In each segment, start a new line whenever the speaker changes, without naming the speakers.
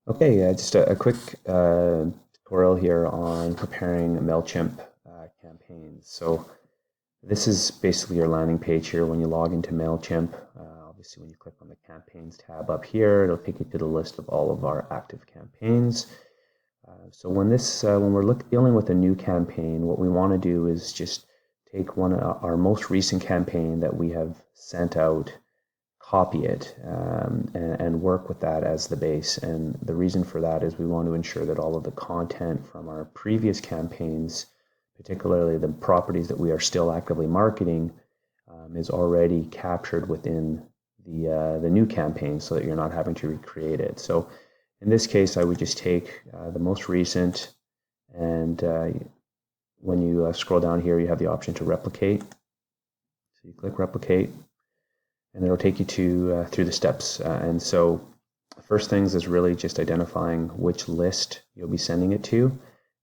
Okay, just a quick tutorial here on preparing Mailchimp campaigns. So this is basically your landing page here when you log into Mailchimp. Obviously, when you click on the Campaigns tab up here, it'll take you to the list of all of our active campaigns. So when we're dealing with a new campaign, what we want to do is just take our most recent campaign that we have sent out, copy it, and work with that as the base. And the reason for that is we want to ensure that all of the content from our previous campaigns, particularly the properties that we are still actively marketing, is already captured within the new campaign, so that you're not having to recreate it. So in this case, I would just take the most recent, and when you scroll down here, you have the option to replicate. So you click replicate, and it'll take you to through the steps. And so the first things is really just identifying which list you'll be sending it to.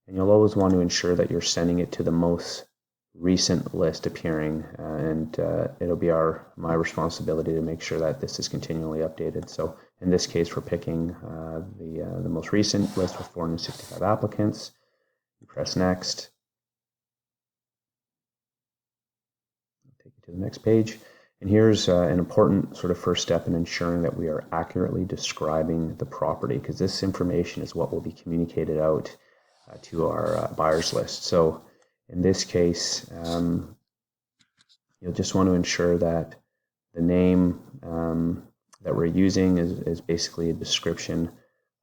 And you'll always want to ensure that you're sending it to the most recent list appearing. And it'll be my responsibility to make sure that this is continually updated. So in this case, we're picking the most recent list with 465 applicants. You press next. I'll take you to the next page. And here's an important sort of first step in ensuring that we are accurately describing the property, because this information is what will be communicated out to our buyers list. So in this case, you'll just want to ensure that the name that we're using is basically a description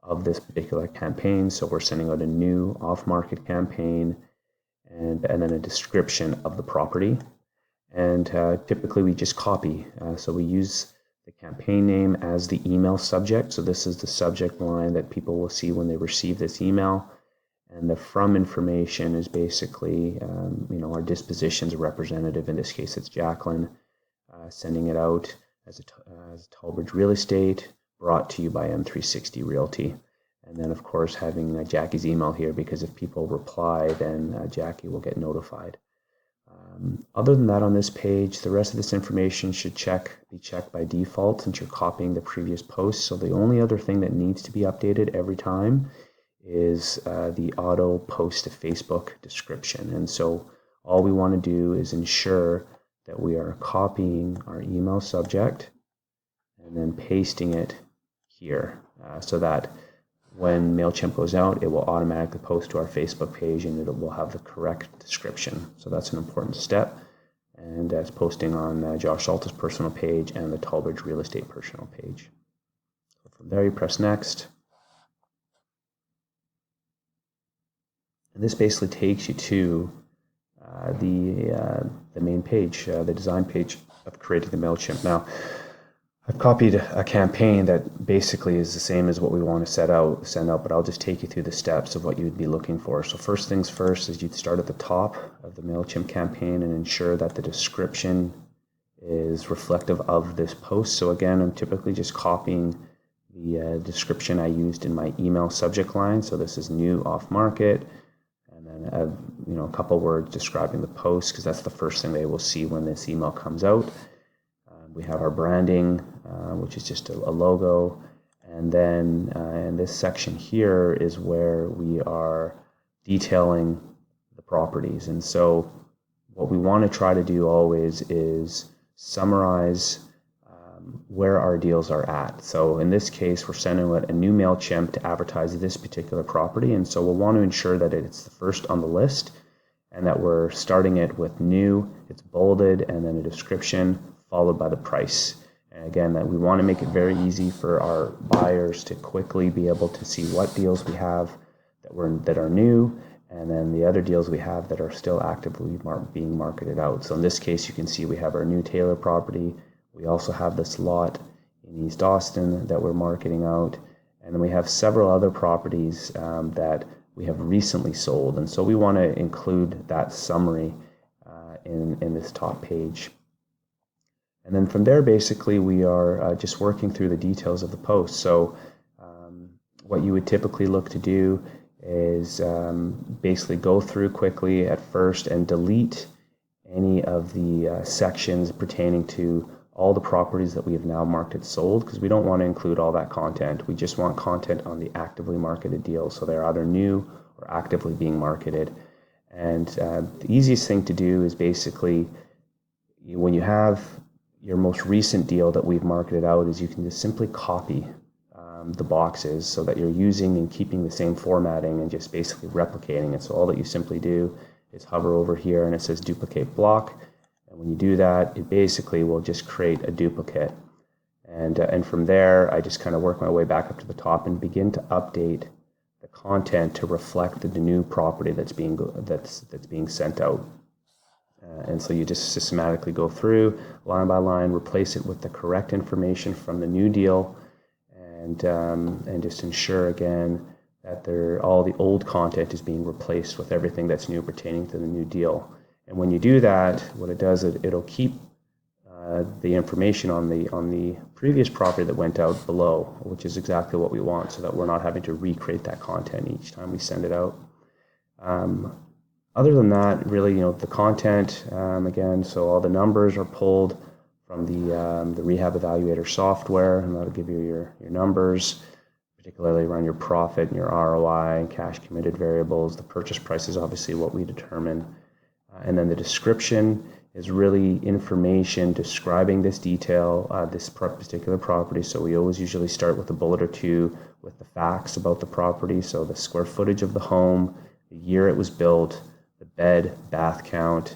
of this particular campaign. So we're sending out a new off-market campaign, and then a description of the property. And typically we just copy. So we use the campaign name as the email subject. So this is the subject line that people will see when they receive this email. And the from information is basically, our dispositions representative. In this case, it's Jacqueline, sending it out as Talbridge Real Estate, brought to you by M360 Realty. And then, of course, having Jackie's email here, because if people reply, then Jackie will get notified. Other than that, on this page, the rest of this information should be checked by default, since you're copying the previous post. So the only other thing that needs to be updated every time is the auto post to Facebook description. And so all we want to do is ensure that we are copying our email subject and then pasting it here, so that when Mailchimp goes out, it will automatically post to our Facebook page, and it will have the correct description. So that's an important step. And it's posting on Josh Salta's personal page and the Talbridge Real Estate personal page. So from there, you press next. And this basically takes you to the main page, the design page of creating the Mailchimp. Now, I've copied a campaign that basically is the same as what we want to send out, but I'll just take you through the steps of what you would be looking for. So first things first is you'd start at the top of the Mailchimp campaign and ensure that the description is reflective of this post. So again, I'm typically just copying the description I used in my email subject line. So this is new off market, and then a couple words describing the post, because that's the first thing they will see when this email comes out. We have our branding, which is just a logo. And then in this section here is where we are detailing the properties. And so what we want to try to do always is summarize where our deals are at. So in this case, we're sending out a new Mailchimp to advertise this particular property. And so we'll want to ensure that it's the first on the list, and that we're starting it with new, it's bolded, and then a description, followed by the price. And again, that we want to make it very easy for our buyers to quickly be able to see what deals we have that are new, and then the other deals we have that are still actively being marketed out. So in this case, you can see we have our new Taylor property. We also have this lot in East Austin that we're marketing out. And then we have several other properties that we have recently sold. And so we want to include that summary in this top page. And then from there, basically, we are just working through the details of the post. So what you would typically look to do is basically go through quickly at first and delete any of the sections pertaining to all the properties that we have now marked as sold, because we don't want to include all that content. We just want content on the actively marketed deals. So they're either new or actively being marketed. And the easiest thing to do is basically, when you have your most recent deal that we've marketed out, is you can just simply copy the boxes so that you're using and keeping the same formatting and just basically replicating it. So all that you simply do is hover over here and it says duplicate block. And when you do that, it basically will just create a duplicate. And from there, I just kind of work my way back up to the top and begin to update the content to reflect the new property that's being sent out. And so you just systematically go through line by line, replace it with the correct information from the new deal, and just ensure again that all the old content is being replaced with everything that's new pertaining to the new deal. And when you do that, what it does is it'll keep the information on the previous property that went out below, which is exactly what we want, so that we're not having to recreate that content each time we send it out. Other than that, really, the content, again, so all the numbers are pulled from the Rehab Evaluator software, and that'll give you your numbers, particularly around your profit and your ROI and cash committed variables. The purchase price is obviously what we determine. And then the description is really information describing this detail, this particular property. So we always usually start with a bullet or two with the facts about the property. So the square footage of the home, the year it was built, the bed, bath count,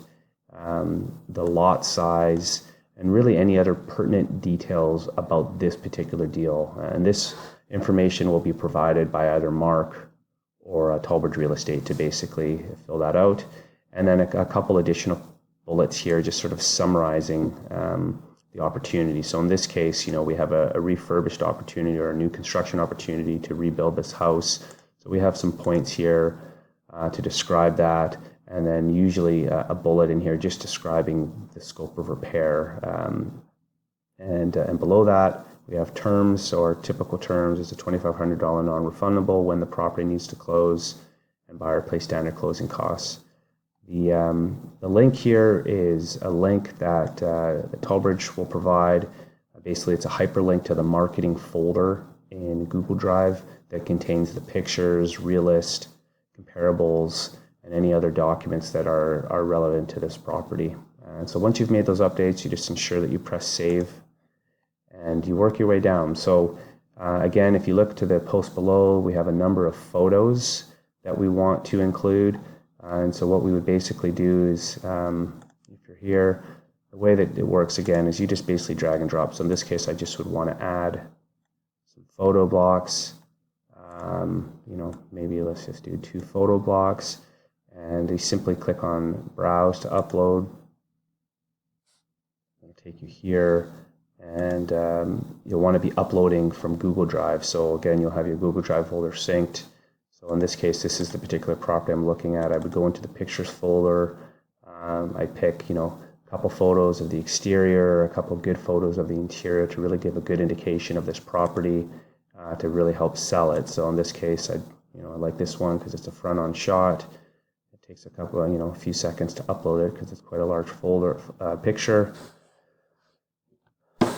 the lot size, and really any other pertinent details about this particular deal. And this information will be provided by either Mark or Tallbridge Real Estate to basically fill that out. And then a couple additional bullets here, just sort of summarizing the opportunity. So in this case, we have a refurbished opportunity or a new construction opportunity to rebuild this house. So we have some points here to describe that. And then usually a bullet in here just describing the scope of repair. And below that, we have terms. So our typical terms is a $2,500 non-refundable when the property needs to close, and buyer pays standard closing costs. The link here is a link that Tallbridge will provide. Basically, it's a hyperlink to the marketing folder in Google Drive that contains the pictures, realist, comparables, and any other documents that are relevant to this property. And so once you've made those updates, you just ensure that you press save and you work your way down. So again, if you look to the post below, we have a number of photos that we want to include. And so what we would basically do is, if you're here, the way that it works again is you just basically drag and drop. So in this case, I just would want to add some photo blocks. Maybe let's just do 2 photo blocks. And you simply click on Browse to upload. It'll take you here, and you'll want to be uploading from Google Drive. So again, you'll have your Google Drive folder synced. So in this case, this is the particular property I'm looking at. I would go into the pictures folder. I pick, a couple photos of the exterior, a couple good photos of the interior to really give a good indication of this property to really help sell it. So in this case, I like this one because it's a front-on shot. Takes a few seconds to upload it because it's quite a large folder picture. Still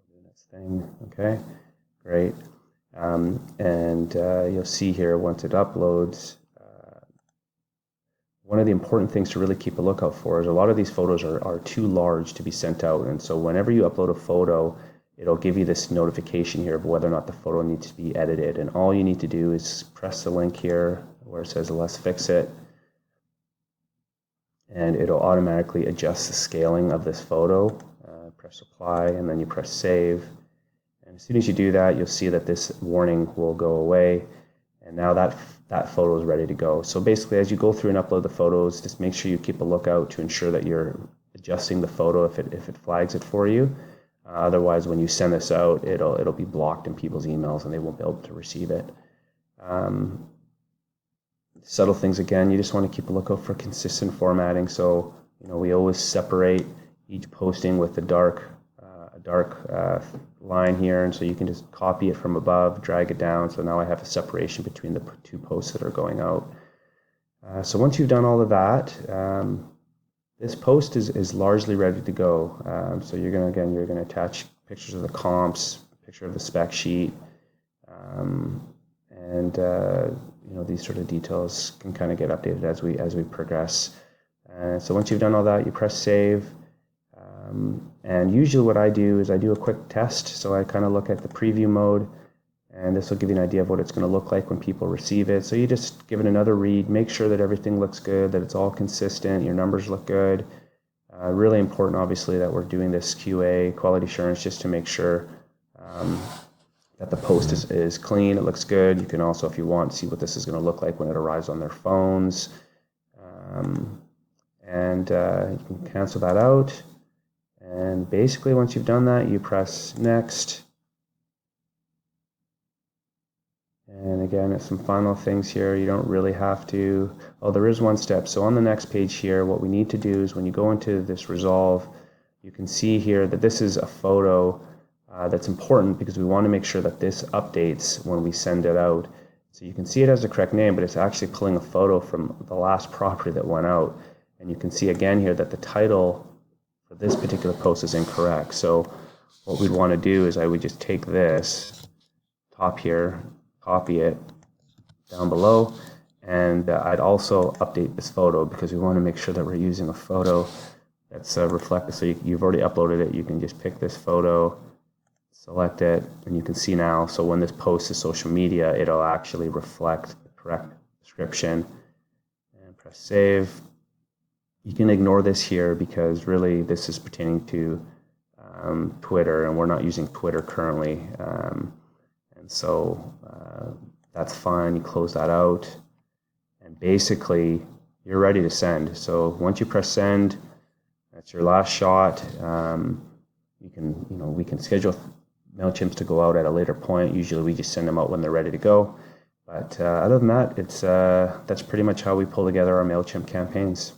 doing its thing. Okay, great. And you'll see here once it uploads, one of the important things to really keep a lookout for is a lot of these photos are too large to be sent out. And so whenever you upload a photo, it'll give you this notification here of whether or not the photo needs to be edited. And all you need to do is press the link here where it says Let's Fix It. And it'll automatically adjust the scaling of this photo. Press Apply, and then you press Save. And as soon as you do that, you'll see that this warning will go away. And now that photo is ready to go. So basically, as you go through and upload the photos, just make sure you keep a lookout to ensure that you're adjusting the photo if it flags it for you. Otherwise, when you send this out, it'll be blocked in people's emails and they won't be able to receive it. Subtle things again, you just want to keep a lookout for consistent formatting. So we always separate each posting with a dark line here, and so you can just copy it from above, drag it down. So now I have a separation between the 2 posts that are going out. So once you've done all of that, this post is largely ready to go. So you're gonna attach pictures of the comps, picture of the spec sheet, and these sort of details can kind of get updated as we progress. So once you've done all that, you press save. And usually what I do is I do a quick test. So I kind of look at the preview mode, and this will give you an idea of what it's going to look like when people receive it. So you just give it another read, make sure that everything looks good, that it's all consistent, your numbers look good. Really important, obviously, that we're doing this QA, quality assurance, just to make sure that the post is clean, it looks good. You can also, if you want, see what this is going to look like when it arrives on their phones. And you can cancel that out. And basically, once you've done that, you press next. And again, some final things here. You don't really have to. Oh, there is one step. So on the next page here, what we need to do is when you go into this resolve, you can see here that this is a photo that's important because we want to make sure that this updates when we send it out. So you can see it has the correct name, but it's actually pulling a photo from the last property that went out. And you can see again here that the title for this particular post is incorrect. So what we'd want to do is I would just take this top here, copy it down below, and I'd also update this photo because we want to make sure that we're using a photo that's reflected. So you've already uploaded it. You can just pick this photo, select it, and you can see now. So when this post is social media, it'll actually reflect the correct description. And press save. You can ignore this here because really this is pertaining to Twitter, and we're not using Twitter currently. And so that's fine. You close that out, and basically you're ready to send. So once you press send, that's your last shot. We can schedule Mailchimps to go out at a later point. Usually we just send them out when they're ready to go. But other than that, that's pretty much how we pull together our Mailchimp campaigns.